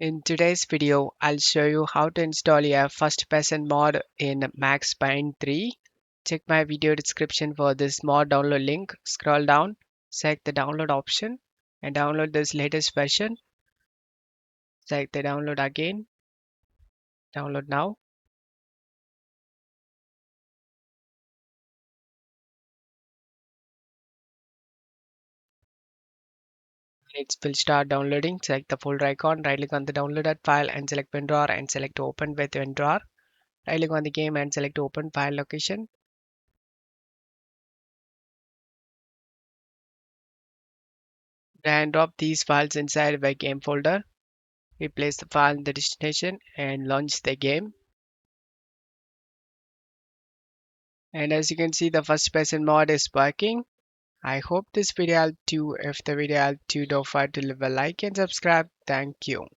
In today's video, I'll show you how to install a first-person mod in Max Payne 3. Check my video description for this mod download link. Scroll down, select the download option, and download this latest version. Select the download again, download now. It will start downloading. Select the folder icon, right click on the downloaded file and select WinRAR and select open with WinRAR. Right click on the game and select open file location. Drag and drop these files inside the game folder. Replace the file in the destination and launch the game. And as you can see, the first person mod is working. I hope this video helped you. If the video helped you, don't forget to leave a like and subscribe. Thank you.